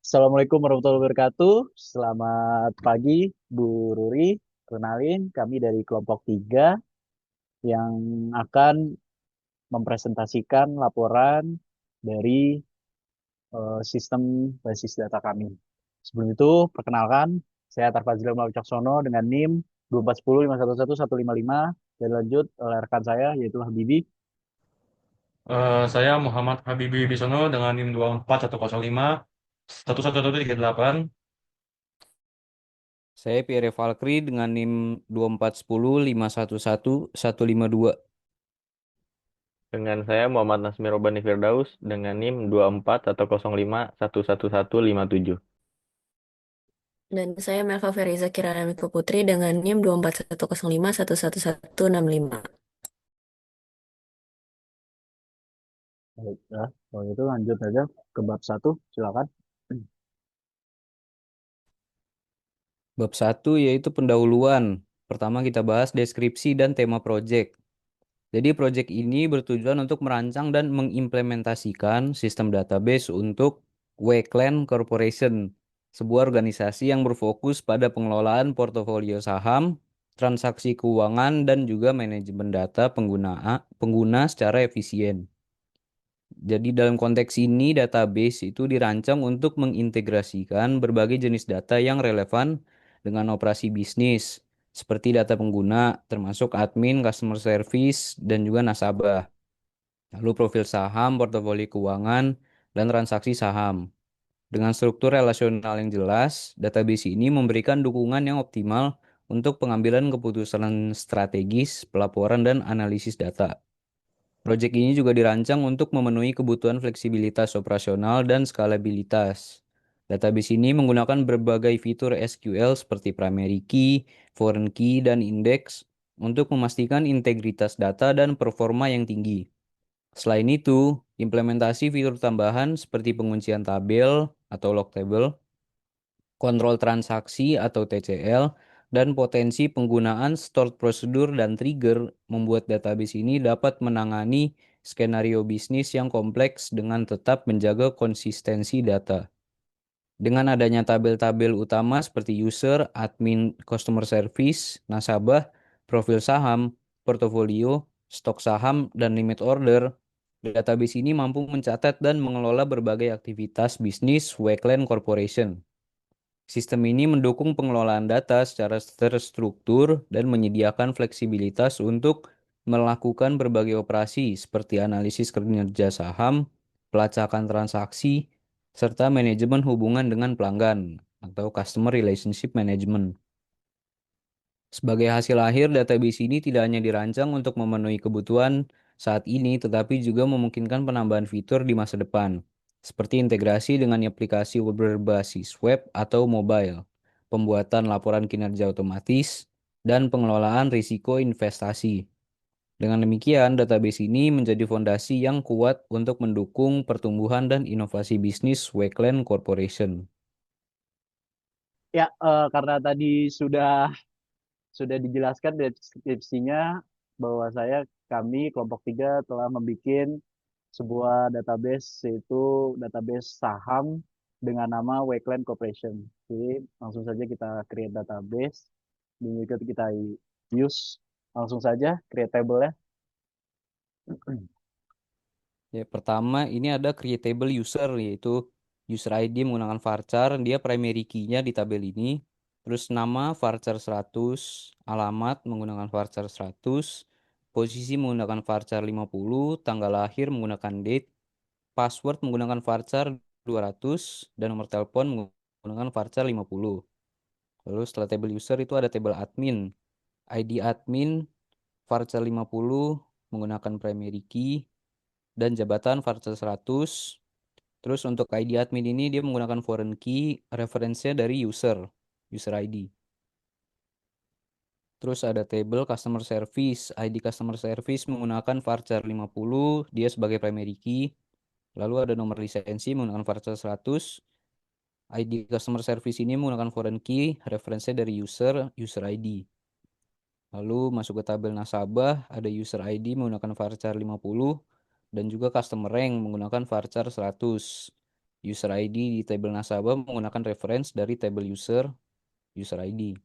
Assalamualaikum warahmatullahi wabarakatuh. Selamat pagi, Bu Ruri. Kenalin, kami dari kelompok 3 yang akan mempresentasikan laporan dari sistem basis data kami. Sebelum itu, perkenalkan, saya Tarfazil Wicaksono dengan NIM 241011155 dan lanjut oleh rekan saya yaitu Habibi. Saya Muhammad Habibi Bisono dengan NIM 24105 11138. Saya Pierre Valkri dengan NIM 2410511152. Dengan saya Muhammad Nasmi Robani Firdaus dengan NIM 24 105 11157. Dan saya Melva Feriza Kirana Miko Putri dengan NIM 24105 11165. Baik, ya. Kalau gitu lanjut aja ke bab 1, silakan. Bab 1 yaitu pendahuluan. Pertama kita bahas deskripsi dan tema project. Jadi project ini bertujuan untuk merancang dan mengimplementasikan sistem database untuk Wakeland Corporation, sebuah organisasi yang berfokus pada pengelolaan portofolio saham, transaksi keuangan, dan juga manajemen data pengguna secara efisien. Jadi dalam konteks ini database itu dirancang untuk mengintegrasikan berbagai jenis data yang relevan dengan operasi bisnis, seperti data pengguna, termasuk admin, customer service, dan juga nasabah. Lalu profil saham, portofolio keuangan, dan transaksi saham. Dengan struktur relasional yang jelas, database ini memberikan dukungan yang optimal untuk pengambilan keputusan strategis, pelaporan, dan analisis data. Proyek ini juga dirancang untuk memenuhi kebutuhan fleksibilitas operasional dan skalabilitas. Database ini menggunakan berbagai fitur SQL seperti primary key, foreign key, dan index untuk memastikan integritas data dan performa yang tinggi. Selain itu, implementasi fitur tambahan seperti penguncian tabel atau log table, kontrol transaksi atau TCL, dan potensi penggunaan stored procedure dan trigger membuat database ini dapat menangani skenario bisnis yang kompleks dengan tetap menjaga konsistensi data. Dengan adanya tabel-tabel utama seperti user, admin, customer service, nasabah, profil saham, portofolio, stok saham, dan limit order, database ini mampu mencatat dan mengelola berbagai aktivitas bisnis Wakeland Corporation. Sistem ini mendukung pengelolaan data secara terstruktur dan menyediakan fleksibilitas untuk melakukan berbagai operasi seperti analisis kinerja saham, pelacakan transaksi, serta manajemen hubungan dengan pelanggan atau Customer Relationship Management. Sebagai hasil akhir, database ini tidak hanya dirancang untuk memenuhi kebutuhan saat ini, tetapi juga memungkinkan penambahan fitur di masa depan, seperti integrasi dengan aplikasi berbasis web atau mobile, pembuatan laporan kinerja otomatis, dan pengelolaan risiko investasi. Dengan demikian, database ini menjadi fondasi yang kuat untuk mendukung pertumbuhan dan inovasi bisnis Wakeland Corporation. Ya, karena tadi sudah dijelaskan deskripsinya bahwa kami kelompok 3 telah membuat sebuah database yaitu database saham dengan nama Wakeland Corporation. Jadi langsung saja kita create database dan juga kita use langsung saja create table ya. Ya, pertama ini ada creatable user yaitu user ID menggunakan varchar, dia primary key-nya di tabel ini. Terus nama varchar 100, alamat menggunakan varchar 100, posisi menggunakan varchar 50, tanggal lahir menggunakan date, password menggunakan varchar 200 dan nomor telepon menggunakan varchar 50. Lalu setelah table user itu ada table admin. ID admin varchar 50 menggunakan primary key dan jabatan varchar 100. Terus untuk ID admin ini dia menggunakan foreign key, referensinya dari user ID. Terus ada table customer service, ID customer service menggunakan varchar 50, dia sebagai primary key. Lalu ada nomor lisensi menggunakan varchar 100. ID customer service ini menggunakan foreign key, referensinya dari user ID. Lalu masuk ke tabel nasabah, ada user ID menggunakan varchar 50 dan juga customer rank menggunakan varchar 100. user ID di tabel nasabah menggunakan reference dari tabel user ID.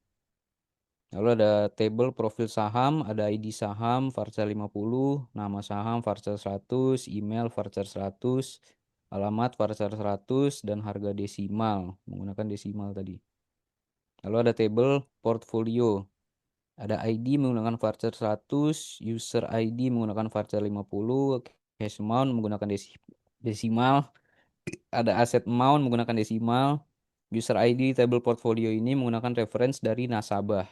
Lalu ada tabel profil saham, ada ID saham, varchar 50, nama saham, varchar 100, email, varchar 100, alamat, varchar 100, dan harga desimal, menggunakan desimal tadi. Lalu ada tabel portfolio, ada ID menggunakan varchar 100, user ID menggunakan varchar 50, cash amount menggunakan desimal, ada asset amount menggunakan desimal, user ID tabel portfolio ini menggunakan reference dari nasabah.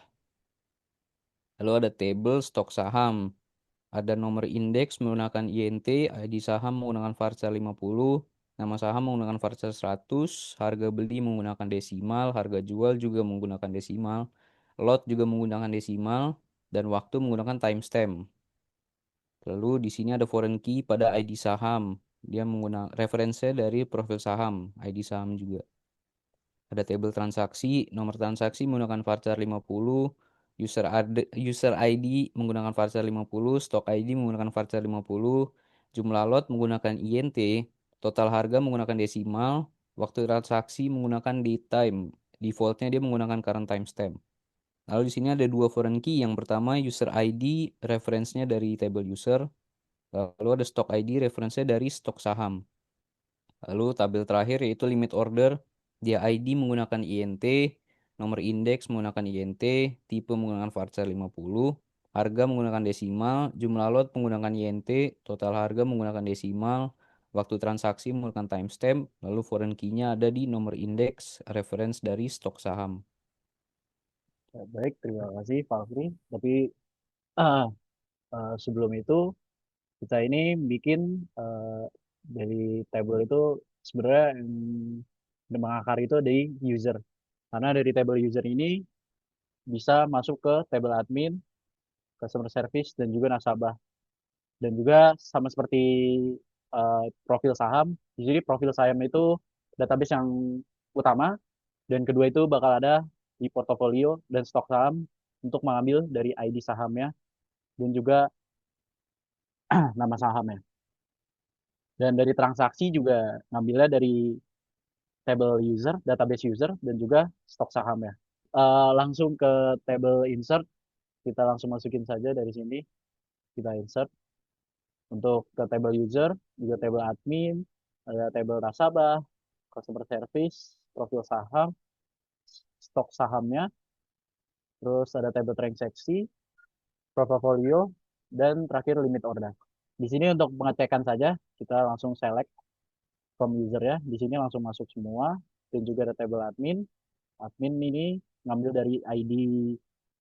Lalu ada tabel stok saham. Ada nomor indeks menggunakan INT, ID saham menggunakan varchar 50, nama saham menggunakan varchar 100, harga beli menggunakan desimal, harga jual juga menggunakan desimal, lot juga menggunakan desimal, dan waktu menggunakan timestamp. Lalu di sini ada foreign key pada ID saham. Dia menggunakan referensinya dari profil saham, ID saham juga. Ada tabel transaksi, nomor transaksi menggunakan varchar 50, user ID menggunakan varchar 50, stok ID menggunakan varchar 50, jumlah lot menggunakan INT, total harga menggunakan desimal, waktu transaksi menggunakan date time. Defaultnya dia menggunakan current timestamp. Lalu di sini ada dua foreign key. Yang pertama user ID, referensinya dari table user. Lalu ada stock ID, referensinya dari stok saham. Lalu tabel terakhir yaitu limit order. Dia ID menggunakan INT, nomor indeks menggunakan INT, tipe menggunakan varchar 50, harga menggunakan desimal, jumlah lot menggunakan INT, total harga menggunakan desimal, waktu transaksi menggunakan timestamp, lalu foreign key-nya ada di nomor indeks, reference dari stok saham. Ya, baik, terima kasih Pak Alfri. Tapi ah, sebelum itu kita ini bikin dari table itu sebenarnya yang mengakar itu dari user. Karena dari table user ini bisa masuk ke table admin, customer service, dan juga nasabah. Dan juga sama seperti profil saham, di sini profil saham itu database yang utama, dan kedua itu bakal ada di portofolio dan stok saham untuk mengambil dari ID sahamnya dan juga nama sahamnya. Dan dari transaksi juga ngambilnya dari table user, database user, dan juga stok sahamnya. Langsung ke table insert, kita langsung masukin saja dari sini, kita insert. Untuk ke table user, juga table admin, ada table nasabah, customer service, profil saham, stok sahamnya, terus ada table transaksi, portfolio, dan terakhir limit order. Di sini untuk pengecekan saja, kita langsung select from user ya. Di sini langsung masuk semua, dan juga ada table admin. Admin ini ngambil dari ID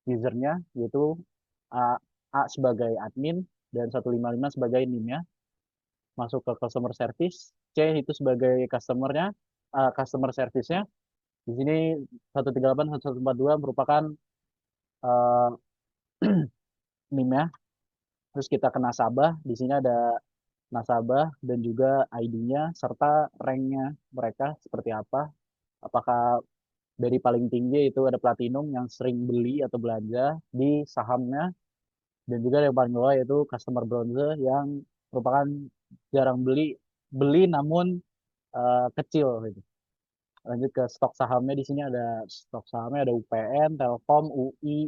usernya, yaitu A sebagai admin, dan 155 sebagai NIM-nya. Masuk ke customer service, C itu sebagai customernya, customer service-nya. Di sini 138 1142 merupakan uh, NIM-nya. Terus kita ke nasabah, di sini ada nasabah dan juga ID-nya serta rank-nya mereka seperti apa. Apakah dari paling tinggi itu ada platinum yang sering beli atau belanja di sahamnya, dan juga yang paling bawah yaitu customer bronze yang merupakan jarang beli beli namun kecil gitu. Lanjut ke stok sahamnya, di sini ada stok sahamnya, ada UPN, Telkom, UI,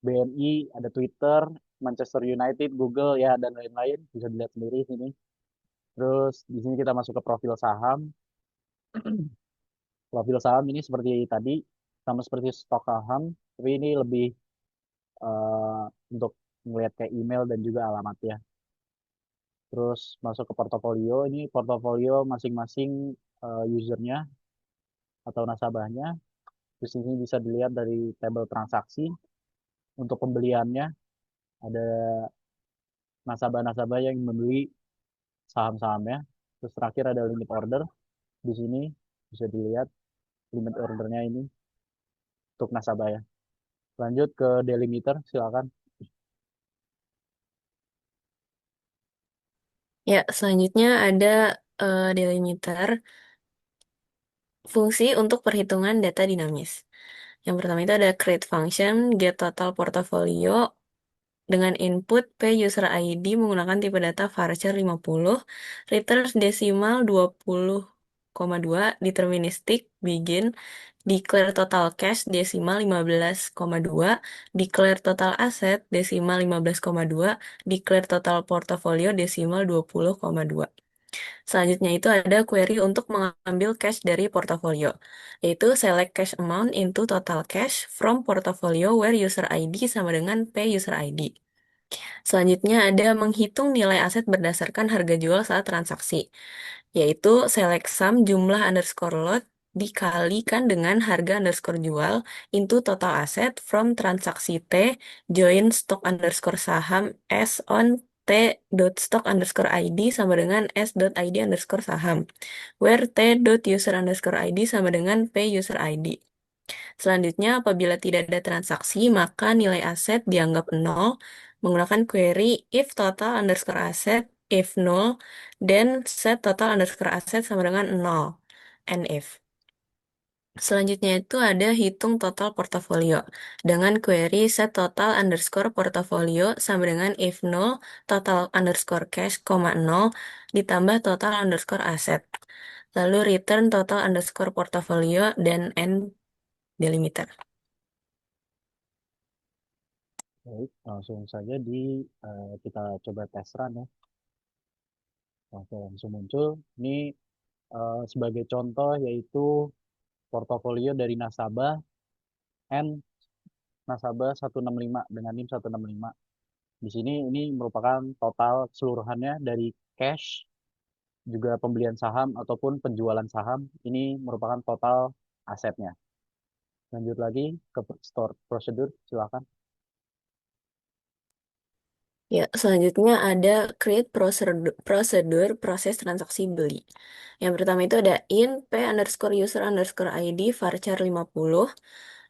BNI, ada Twitter, Manchester United, Google ya, dan lain-lain, bisa dilihat sendiri sini. Terus di sini kita masuk ke profil saham. Profil saham ini seperti tadi, sama seperti stok saham, tapi ini lebih eh, untuk melihat kayak email dan juga alamat ya. Terus masuk ke portofolio, ini portofolio masing-masing usernya atau nasabahnya. Terus ini bisa dilihat dari tabel transaksi. Untuk pembeliannya ada nasabah-nasabah yang membeli saham-sahamnya. Terus terakhir ada limit order. Di sini bisa dilihat limit ordernya ini untuk nasabah ya. Lanjut ke delimiter, silakan. Ya, selanjutnya ada delimiter, fungsi untuk perhitungan data dinamis. Yang pertama itu ada create function, get total portfolio, dengan input P user ID menggunakan tipe data varchar 50, return desimal 20 deterministik, begin, declare total cash desimal 15,2, declare total aset desimal 15,2, declare total portofolio desimal 20,2. Selanjutnya itu ada query untuk mengambil cash dari portofolio, yaitu select cash amount into total cash from portfolio where user ID sama dengan P user ID. Selanjutnya ada menghitung nilai aset berdasarkan harga jual saat transaksi, yaitu select sum jumlah underscore lot dikalikan dengan harga underscore jual into total asset from transaksi T join stock underscore saham S on T dot stock underscore ID sama dengan S dot ID underscore saham, where T dot user underscore ID sama dengan P user ID. Selanjutnya, apabila tidak ada transaksi, maka nilai aset dianggap nol menggunakan query if total underscore asset, if null, dan set total underscore asset sama dengan nol, and if. Selanjutnya itu ada hitung total portofolio dengan query set total underscore portofolio sama dengan if null, total underscore cash, nol, ditambah total underscore asset. Lalu return total underscore portofolio dan end delimiter. Baik, langsung saja kita coba tes run ya. Oke, langsung muncul. Ini sebagai contoh yaitu portofolio dari nasabah N nasabah 165 dengan NIM 165. Di sini ini merupakan total keseluruhannya dari cash, juga pembelian saham ataupun penjualan saham. Ini merupakan total asetnya. Lanjut lagi ke store prosedur, silakan. Ya, selanjutnya ada create prosedur proses transaksi beli. Yang pertama itu ada in p underscore user underscore ID varchar 50,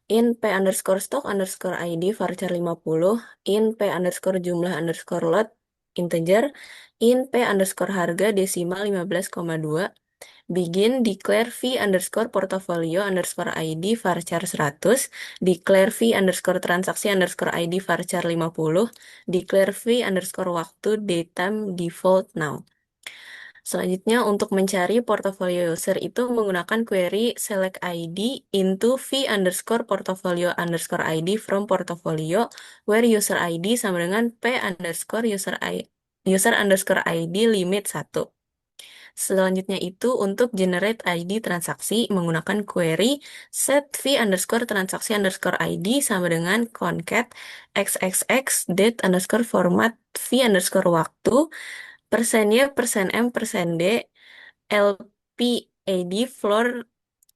in p underscore stock underscore ID varchar 50, in p underscore jumlah underscore lot integer, in p underscore harga desimal 15,2, begin declare fee underscore portfolio underscore ID varchar 100, declare fee underscore transaksi underscore ID varchar 50, declare fee underscore waktu datetime default now. Selanjutnya untuk mencari portfolio user itu menggunakan query select ID into fee underscore portfolio underscore ID from portfolio where user ID sama dengan P underscore user underscore ID limit 1. Selanjutnya itu untuk generate ID transaksi menggunakan query set fee underscore transaksi underscore ID sama dengan concat xxx date underscore format fee underscore waktu persen y persen m persen d LPAD floor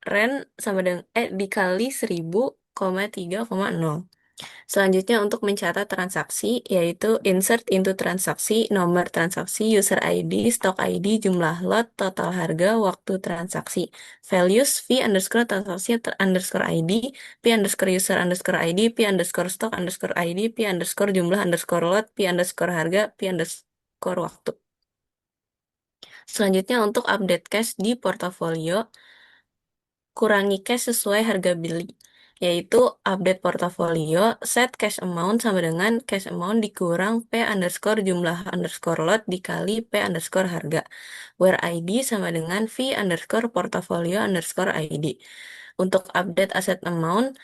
rent sama dengan dikali 1000,3,0. Selanjutnya untuk mencatat transaksi yaitu insert into transaksi, nomor transaksi, user ID, stock ID, jumlah lot, total harga, waktu transaksi, values, fee underscore transaksi underscore ID, p underscore user underscore ID, p underscore stock underscore ID, p underscore jumlah underscore lot, p underscore harga, p underscore waktu. Selanjutnya untuk update cash di portofolio, kurangi cash sesuai harga beli, yaitu update portofolio, set cash amount sama dengan cash amount dikurang P underscore jumlah underscore lot dikali P underscore harga, where ID sama dengan V underscore portofolio underscore ID. Untuk update asset amount,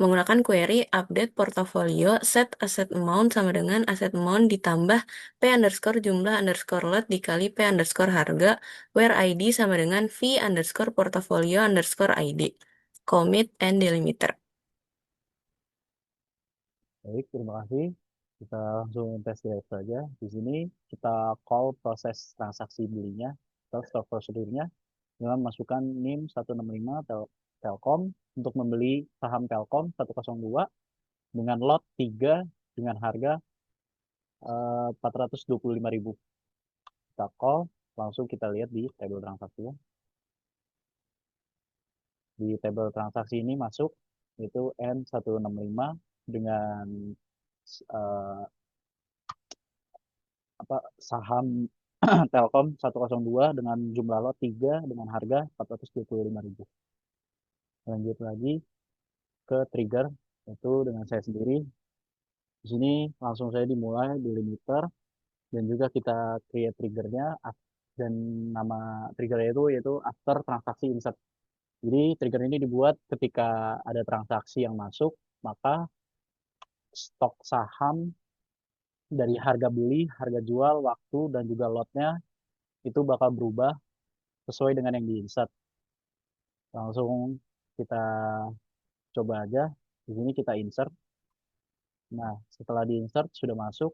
menggunakan query update portofolio set asset amount sama dengan asset amount ditambah P underscore jumlah underscore lot dikali P underscore harga, where ID sama dengan V underscore portofolio underscore ID. Commit and delimiter. Baik, terima kasih. Kita langsung tes drive saja. Di sini kita call proses transaksi belinya atau stock prosedurnya dengan masukkan NIM 165 Telkom untuk membeli saham Telkom 102 dengan lot 3 dengan harga 425.000. Kita call, langsung kita lihat di tabel transaksi ya. Di tabel transaksi ini masuk itu N165 dengan saham Telkom 102 dengan jumlah lot 3 dengan harga 425.000. Lanjut lagi ke trigger itu dengan saya sendiri. Di sini langsung saya dimulai di limiter dan juga kita create triggernya dan nama triggernya itu yaitu after transaksi insert. Jadi trigger ini dibuat ketika ada transaksi yang masuk, maka stok saham dari harga beli, harga jual, waktu, dan juga lotnya itu bakal berubah sesuai dengan yang di-insert. Langsung kita coba aja. Di sini kita insert. Nah, setelah di-insert sudah masuk.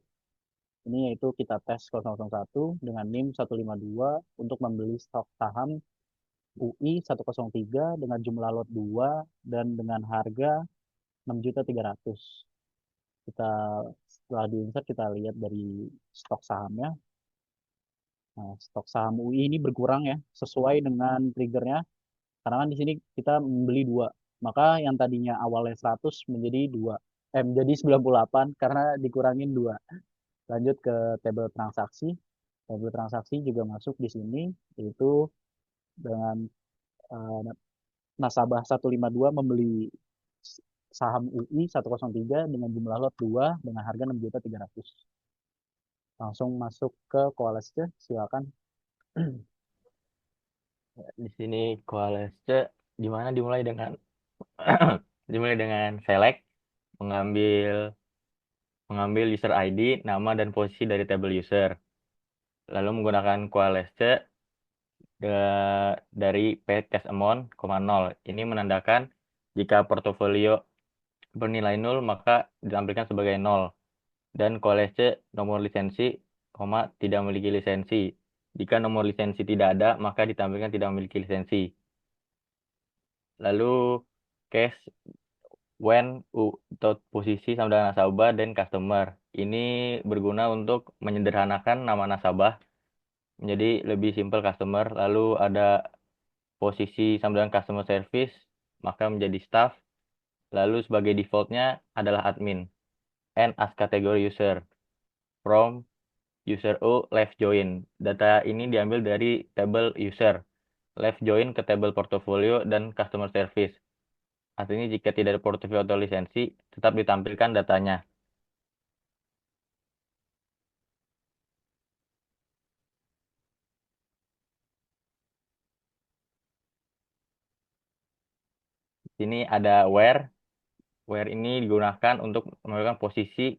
Ini yaitu kita tes 001 dengan NIM 152 untuk membeli stok saham UI 103 dengan jumlah lot 2 dan dengan harga 6.300.000. Kita setelah di-insert kita lihat dari stok sahamnya. Nah, stok saham UI ini berkurang ya, sesuai dengan triggernya. Karena kan di sini kita membeli 2. Maka yang tadinya awalnya 100 menjadi 2. Menjadi 98 karena dikurangin 2. Lanjut ke tabel transaksi. Tabel transaksi juga masuk di sini, yaitu dengan nasabah 152 membeli saham UI 103 dengan jumlah lot 2 dengan harga 6.300.000. Langsung masuk ke Coalesce, silakan. Di sini Coalesce dimana dimulai dengan dimulai dengan select, mengambil user ID, nama dan posisi dari table user. Lalu menggunakan Coalesce dari pay test amount, 0. Ini menandakan jika portofolio bernilai 0 maka ditampilkan sebagai 0. Dan Coalesce nomor lisensi, tidak memiliki lisensi. Jika nomor lisensi tidak ada, maka ditampilkan tidak memiliki lisensi. Lalu case when posisi sama dengan nasabah dan customer. Ini berguna untuk menyederhanakan nama nasabah menjadi lebih simple customer. Lalu ada posisi sama dengan customer service, maka menjadi staff. Lalu sebagai defaultnya adalah admin. And as category user from user O left join. Data ini diambil dari table user. Left join ke table portfolio dan customer service. Artinya jika tidak ada portfolio atau lisensi, tetap ditampilkan datanya. Sini ada where. Where ini digunakan untuk menentukan posisi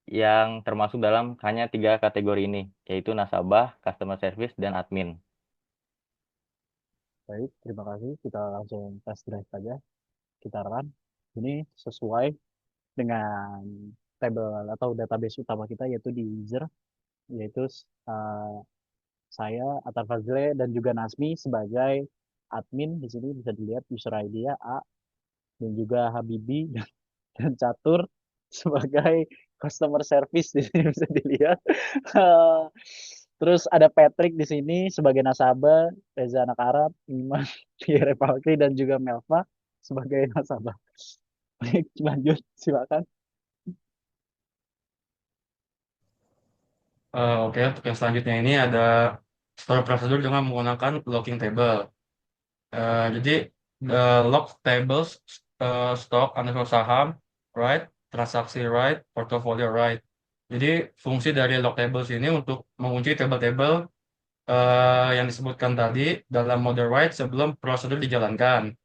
yang termasuk dalam hanya 3 kategori ini, yaitu nasabah, customer service, dan admin. Baik, terima kasih. Kita langsung test drive saja. Kita run. Ini sesuai dengan tabel atau database utama kita yaitu di user, yaitu saya Atar Fazle dan juga Nasmi sebagai admin. Di sini bisa dilihat user ID ya A, dan juga Habibi dan Catur sebagai customer service. Di sini bisa dilihat. Terus ada Patrick di sini sebagai nasabah, Reza anak Arab, Iman, Pierre Falkri dan juga Melva sebagai nasabah. Baik, lanjut silakan. Oke, untuk yang selanjutnya ini ada store prosedur dengan menggunakan locking table. Jadi lock tables stock underscore saham right, transaksi right, portfolio right. Jadi fungsi dari lock tables ini untuk mengunci table-table yang disebutkan tadi dalam mode write sebelum prosedur dijalankan.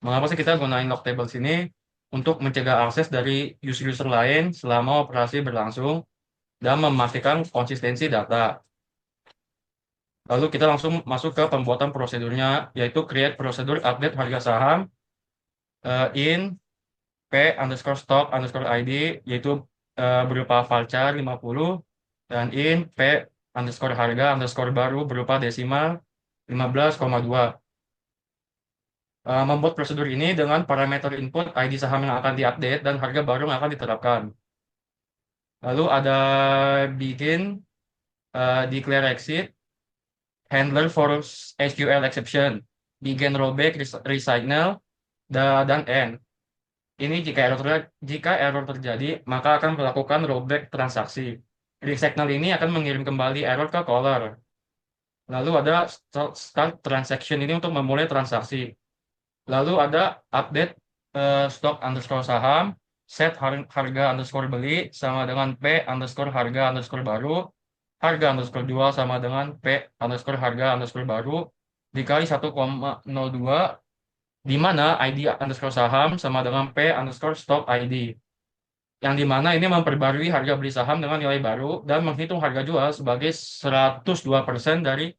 Mengapa sih kita gunain lock tables ini? Untuk mencegah akses dari user-user lain selama operasi berlangsung dan memastikan konsistensi data. Lalu kita langsung masuk ke pembuatan prosedurnya, yaitu create prosedur update harga saham in P underscore stock underscore ID, yaitu berupa varchar 50, dan in P underscore harga underscore baru berupa desimal 15,2. Membuat prosedur ini dengan parameter input ID saham yang akan diupdate dan harga baru yang akan diterapkan. Lalu ada begin, declare exit, handler for SQL exception, begin rollback, resignal, dan end. Ini jika error terjadi, maka akan melakukan rollback transaksi. Resignal ini akan mengirim kembali error ke caller. Lalu ada start transaction ini untuk memulai transaksi. Lalu ada update stock underscore saham, set harga underscore beli sama dengan P underscore harga underscore baru, harga underscore jual sama dengan P underscore harga underscore baru dikali 1,02, di mana ID underscore saham sama dengan P underscore stock ID. Yang di mana ini memperbarui harga beli saham dengan nilai baru dan menghitung harga jual sebagai 102% dari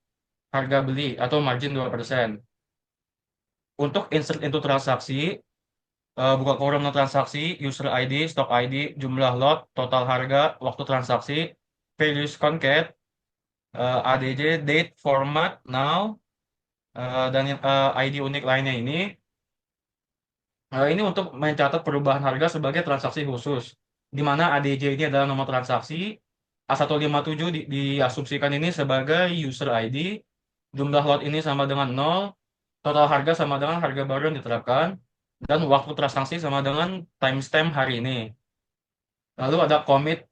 harga beli atau margin 2%. Untuk insert into transaksi, buka kolom transaksi, user ID, stock ID, jumlah lot, total harga, waktu transaksi, values concat, ADJ, date, format, now, dan ID unik lainnya ini untuk mencatat perubahan harga sebagai transaksi khusus, di mana ADJ ini adalah nomor transaksi, A157 diasumsikan ini sebagai user ID, jumlah lot ini sama dengan 0, total harga sama dengan harga baru yang diterapkan, dan waktu transaksi sama dengan timestamp hari ini. Lalu ada commit,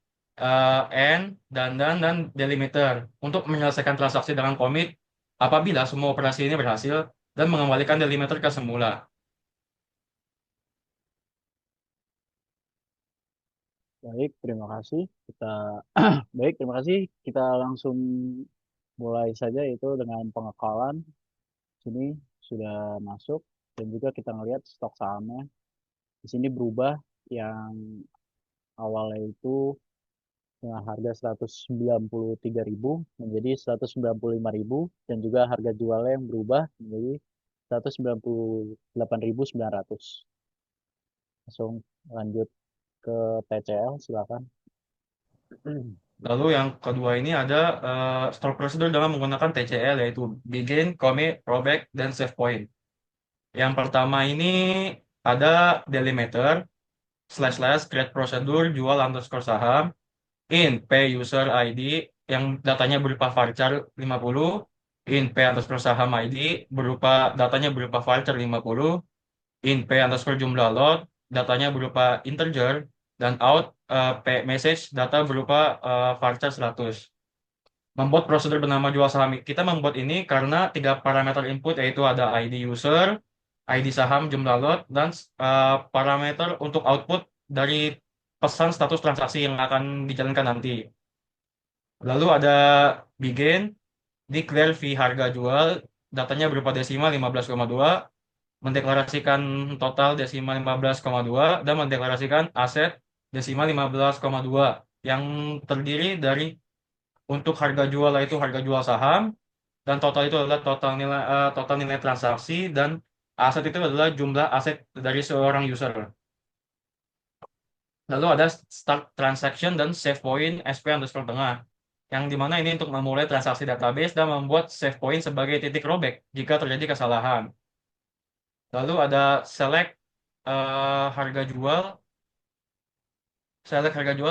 end, dan delimiter untuk menyelesaikan transaksi dengan commit apabila semua operasi ini berhasil dan mengembalikan delimiter ke semula. Baik, terima kasih. Baik, terima kasih. Kita langsung mulai saja itu dengan pengekalan. Sini sudah masuk dan juga kita ngelihat stok sahamnya. Di sini berubah yang awalnya itu dengan harga 193.000 menjadi 195.000 dan juga harga jualnya yang berubah menjadi 198.900. Langsung lanjut ke TCL, silakan. Lalu yang kedua ini ada store procedure dengan menggunakan TCL, yaitu begin, commit, rollback, dan save point. Yang pertama ini ada delimiter / create procedure jual underscore saham in P user ID yang datanya berupa varchar 50, in P underscore saham ID datanya berupa varchar 50, in P underscore jumlah lot datanya berupa integer, dan out P message data berupa varchar 100. Membuat prosedur bernama jual saham, kita membuat ini karena 3 parameter input, yaitu ada ID user, ID saham, jumlah lot, dan parameter untuk output dari pesan status transaksi yang akan dijalankan nanti. Lalu ada begin, declare fee harga jual, datanya berupa desimal 15,2, mendeklarasikan total desimal 15,2, dan mendeklarasikan aset desimal 15,2 yang terdiri dari untuk harga jual yaitu harga jual saham, dan total itu adalah total nilai transaksi, dan aset itu adalah jumlah aset dari seorang user. Lalu ada start transaction dan save point SP underscore tengah, yang dimana ini untuk memulai transaksi database dan membuat save point sebagai titik rollback jika terjadi kesalahan. Lalu ada select harga jual,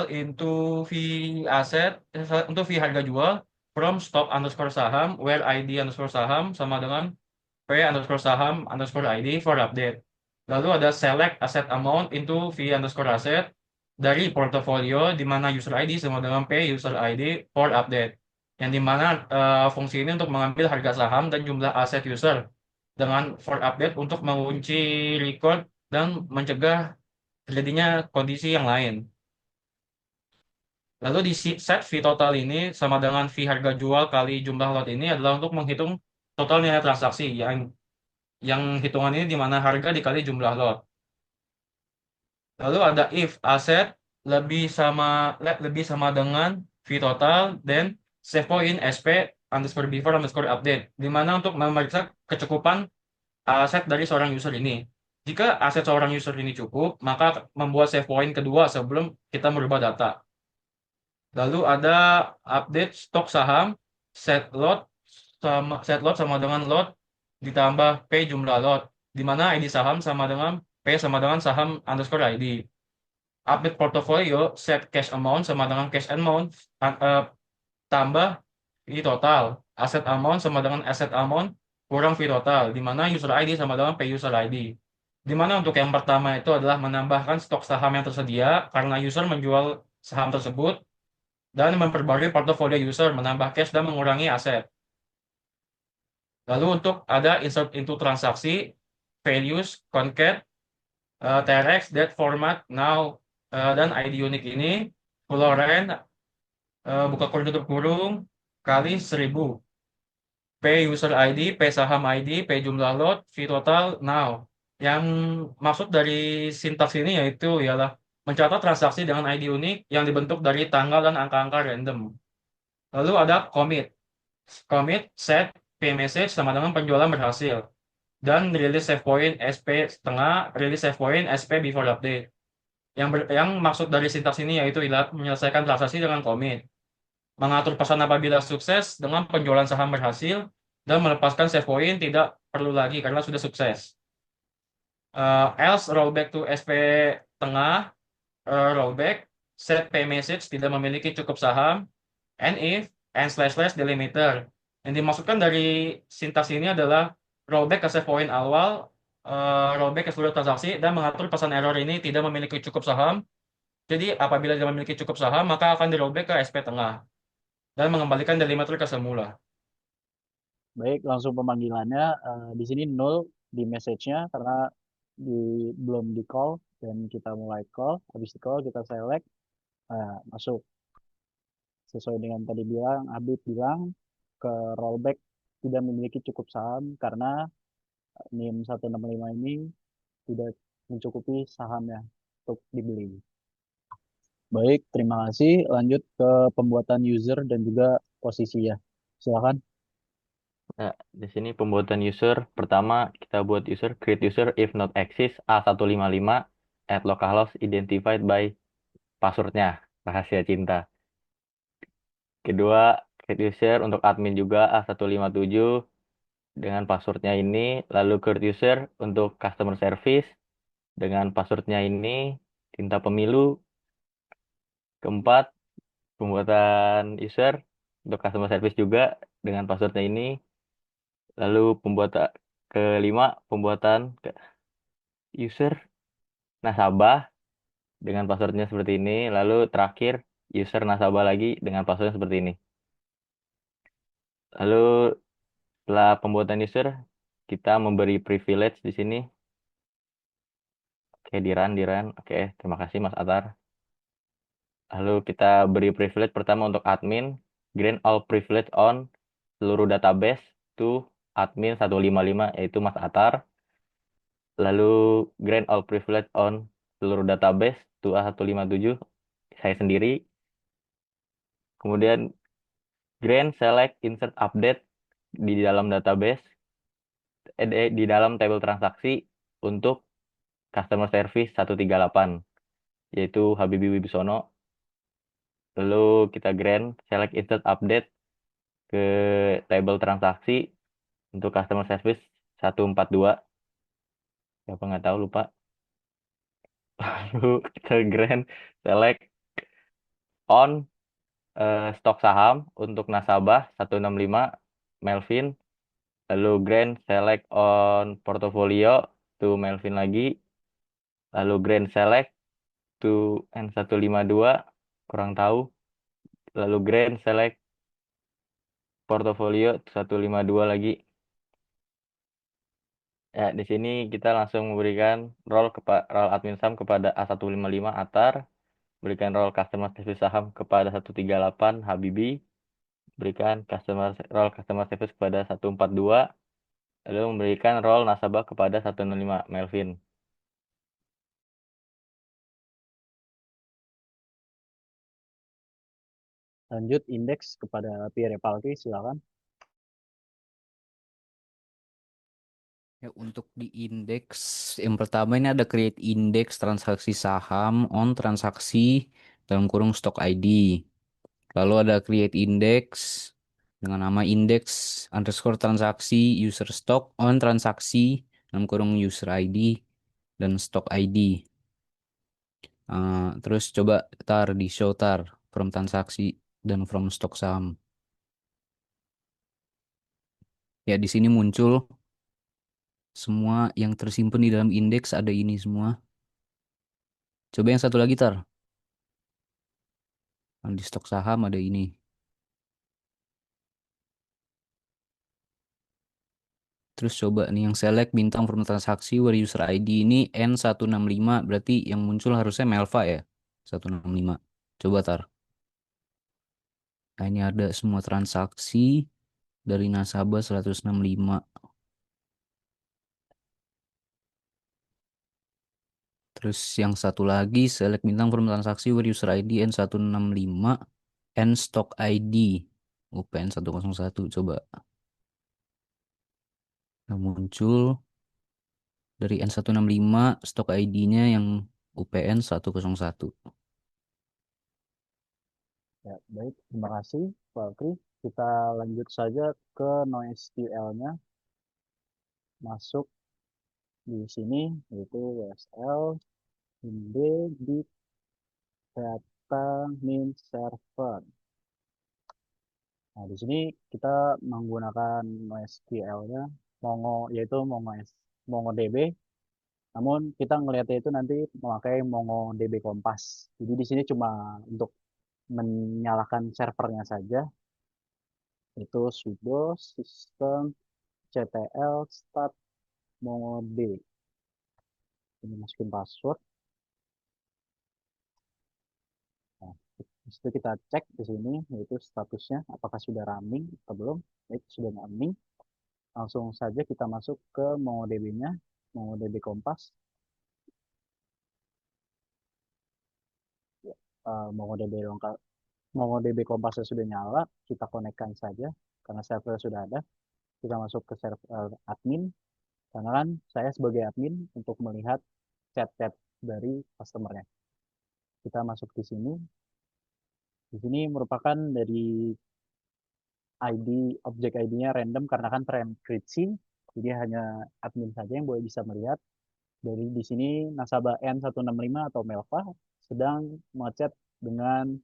into fee aset, untuk fee harga jual from stock underscore saham where ID underscore saham sama dengan P underscore saham underscore ID for update. Lalu ada select asset amount into fee underscore asset dari portofolio di mana user ID sama dengan P user ID for update. Yang di mana fungsi ini untuk mengambil harga saham dan jumlah aset user dengan for update untuk mengunci record dan mencegah terjadinya kondisi yang lain. Lalu di set fee total ini sama dengan fee harga jual kali jumlah lot ini adalah untuk menghitung total nilai transaksi yang hitungan ini di mana harga dikali jumlah lot. Lalu ada if aset lebih sama dengan fee total dan save point SP underscore before underscore update, di mana untuk memeriksa kecukupan aset dari seorang user ini. Jika aset seorang user ini cukup, maka membuat save point kedua sebelum kita merubah data. Lalu ada update stok saham, set lot sama dengan lot ditambah P jumlah lot, di mana ID saham sama dengan P sama dengan saham underscore ID. Update portfolio, set cash amount sama dengan cash amount tambah fee total. Asset amount sama dengan asset amount kurang fee total, di mana user ID sama dengan P user ID. Di mana untuk yang pertama itu adalah menambahkan stok saham yang tersedia karena user menjual saham tersebut, dan memperbarui portofolio user, menambah cash dan mengurangi aset. Lalu untuk ada insert into transaksi, values, concat, TRX, date, format, now, dan ID unik ini, full rent, buka kurung tutup kurung, kali 1000. P user ID, P saham ID, P jumlah lot, V total, now. Yang maksud dari sintaks ini yaitu ialah mencatat transaksi dengan ID unik yang dibentuk dari tanggal dan angka-angka random. Lalu ada commit. Commit set P message sama dengan penjualan berhasil. Dan release save point SP setengah, release save point SP before update. Yang maksud dari sintaks ini yaitu ialah menyelesaikan transaksi dengan commit, mengatur pesan apabila sukses dengan penjualan saham berhasil, dan melepaskan save point tidak perlu lagi karena sudah sukses. Else rollback to SP tengah, rollback, set P message tidak memiliki cukup saham, and if, and slash slash delimiter. Yang dimaksudkan dari sintaks ini adalah rollback ke save point awal, rollback ke seluruh transaksi, dan mengatur pesan error ini tidak memiliki cukup saham. Jadi apabila tidak memiliki cukup saham, maka akan di rollback ke SP tengah dan mengembalikan delimiter ke semula. Baik, langsung pemanggilannya di sini nol di message-nya karena belum di call dan kita mulai call. Habis di call kita select, masuk sesuai dengan tadi bilang Habib bilang ke rollback tidak memiliki cukup saham karena NIM 165 ini tidak mencukupi sahamnya untuk dibeli. Baik, terima kasih. Lanjut ke pembuatan user dan juga posisi ya. Silakan. Nah, di sini pembuatan user. Pertama, kita buat user, create user if not exist A155 at localhost identified by passwordnya, rahasia cinta. Kedua, create user untuk admin juga A157 dengan passwordnya ini. Lalu create user untuk customer service dengan passwordnya ini, cinta pemilu. Keempat, pembuatan user untuk customer service juga dengan passwordnya ini. Lalu pembuatan kelima, pembuatan user nasabah dengan passwordnya seperti ini. Lalu terakhir, user nasabah lagi dengan passwordnya seperti ini. Lalu setelah pembuatan user, kita memberi privilege di sini. Oke, di run. Oke, terima kasih Mas Atar. Lalu kita beri privilege pertama untuk admin, grant all privilege on seluruh database to admin 155 yaitu Mas Atar. Lalu grant all privilege on seluruh database to A157 saya sendiri. Kemudian grant select insert update di dalam database di dalam table transaksi untuk customer service 138 yaitu Habibie Wibisono. Lalu kita grant select insert update ke table transaksi untuk customer service 142. Siapa nggak tahu lupa. Lalu kita grant select on stok saham untuk nasabah 165 Melvin. Lalu grant select on portfolio to Melvin lagi. Lalu grant select to N152 kurang tahu. Lalu grant select portfolio 152 lagi. Ya, di sini kita langsung memberikan role admin saham kepada A155 Atar, berikan role customer service saham kepada 138 Habibie, berikan role customer service kepada 142, lalu memberikan role nasabah kepada 105 Melvin. Lanjut indeks kepada Pierre Palki, silakan. Ya, untuk di indeks, yang pertama ini ada create index transaksi saham on transaksi dalam kurung stock ID. Lalu ada create index dengan nama index underscore transaksi user stock on transaksi dalam kurung user ID dan stock ID. Terus coba tar di show tar from transaksi dan from stock saham. Ya, di sini muncul semua yang tersimpan di dalam indeks ada ini semua. Coba yang satu lagi tar. Di stok saham ada ini. Terus coba nih yang select bintang from transaksi where user ID ini N165 berarti yang muncul harusnya Melva ya. 165. Coba tar. Nah, ini ada semua transaksi dari nasabah 165. Terus yang satu lagi, select bintang from transaksi where user ID N165 and stock ID UPN 101. Coba. Nah, muncul dari N165 stok ID-nya yang UPN 101. Ya, baik, terima kasih Pak Kri. Kita lanjut saja ke NoSQL-nya. Masuk di sini, yaitu WSL, di data min server. Nah, di sini kita menggunakan NoSQL-nya, yaitu MongoDB. Namun kita ngelihatnya itu nanti memakai MongoDB Kompas. Jadi di sini cuma untuk menyalakan servernya saja, itu sudo system ctl start mongod. Ini masukin password. Nah, di situ kita cek di sini yaitu statusnya apakah sudah running atau belum. Baik, sudah running. Langsung saja kita masuk ke MongoDB-nya, MongoDB Kompas. MongoDB lengkap, MongoDB Kompasnya sudah nyala, kita konekkan saja karena server sudah ada. Kita masuk ke server admin. Karena kan saya sebagai admin untuk melihat chat-chat dari customernya. Kita masuk di sini. Di sini merupakan dari ID, objek ID-nya random karena kan terenkripsi. Jadi hanya admin saja yang boleh bisa melihat. Dari di sini nasabah N165 atau Melva sedang mengchat dengan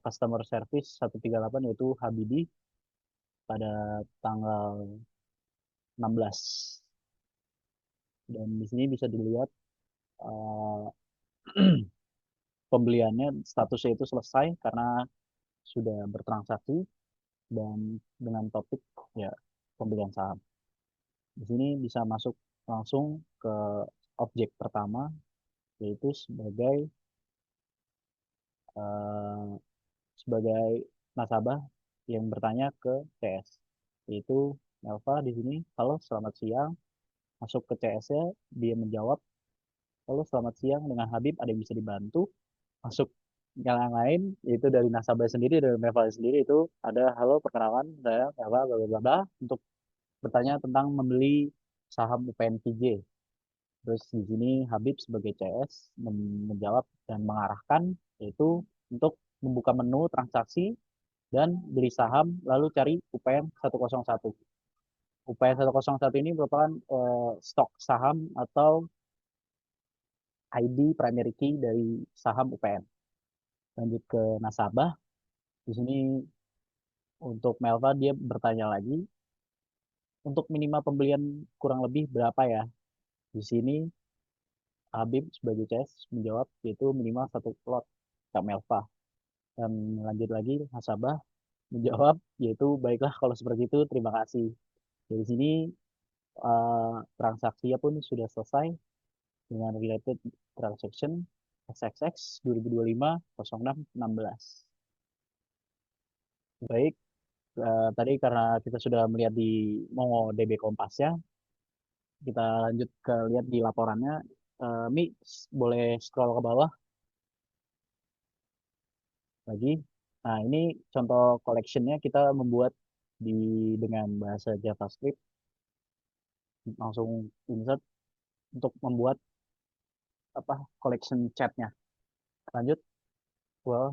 customer service 138 yaitu Habibi pada tanggal 16. Dan di sini bisa dilihat uh, pembeliannya statusnya itu selesai karena sudah bertransaksi dan dengan topik ya pembelian saham. Di sini bisa masuk langsung ke objek pertama yaitu uh, sebagai nasabah yang bertanya ke CS yaitu Melva di sini. Halo, selamat siang. Masuk ke CS-nya, dia menjawab, halo, selamat siang, dengan Habib ada yang bisa dibantu. Masuk yang lain yaitu dari nasabah sendiri, dari Melva sendiri itu ada, halo, perkenalan saya Melva bla bla bla untuk bertanya tentang membeli saham UPN-PJ. Terus di sini Habib sebagai CS menjawab dan mengarahkan yaitu untuk membuka menu transaksi dan beli saham lalu cari UPN 101. UPN 101 ini merupakan stok saham atau ID primary key dari saham UPN. Lanjut ke nasabah. Di sini untuk Melva dia bertanya lagi untuk minimal pembelian kurang lebih berapa ya? Di sini Habib sebagai CS menjawab yaitu minimal satu lot Kak Melva. Dan lanjut lagi nasabah menjawab yaitu baiklah kalau seperti itu terima kasih. Dari sini transaksinya pun sudah selesai dengan related transaction XXX 2025 06 16. Baik, tadi karena kita sudah melihat di MongoDB Kompas ya, kita lanjut ke lihat di laporannya. Mi, boleh scroll ke bawah lagi. Nah, ini contoh collectionnya kita membuat dengan bahasa JavaScript. Langsung insert untuk membuat collection chatnya. Lanjut, well,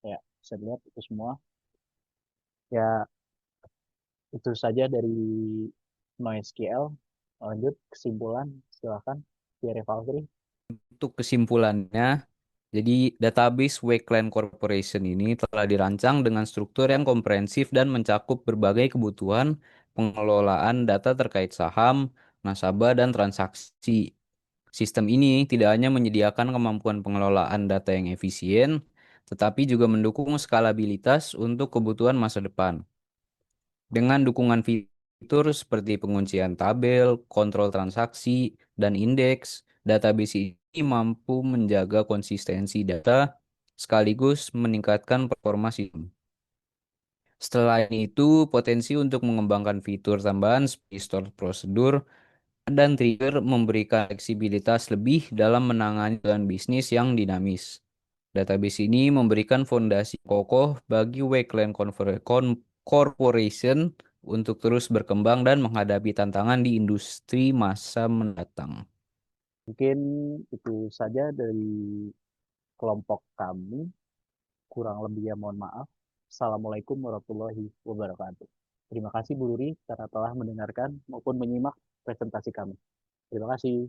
ya bisa dilihat itu semua. Ya, itu saja dari NoSQL. Lanjut, kesimpulan, silakan. Thierry Valkyrie. Untuk kesimpulannya, jadi database Wakeland Corporation ini telah dirancang dengan struktur yang komprehensif dan mencakup berbagai kebutuhan pengelolaan data terkait saham, nasabah, dan transaksi. Sistem ini tidak hanya menyediakan kemampuan pengelolaan data yang efisien, tetapi juga mendukung skalabilitas untuk kebutuhan masa depan. Dengan dukungan fitur seperti penguncian tabel, kontrol transaksi, dan indeks, database ini mampu menjaga konsistensi data sekaligus meningkatkan performa sistem. Setelah itu, potensi untuk mengembangkan fitur tambahan seperti store prosedur dan trigger memberikan fleksibilitas lebih dalam menangani jalan bisnis yang dinamis. Database ini memberikan fondasi kokoh bagi Corporation untuk terus berkembang dan menghadapi tantangan di industri masa mendatang. Mungkin itu saja dari kelompok kami. Kurang lebihnya mohon maaf. Assalamualaikum warahmatullahi wabarakatuh. Terima kasih Bu Ruri karena telah mendengarkan maupun menyimak presentasi kami. Terima kasih.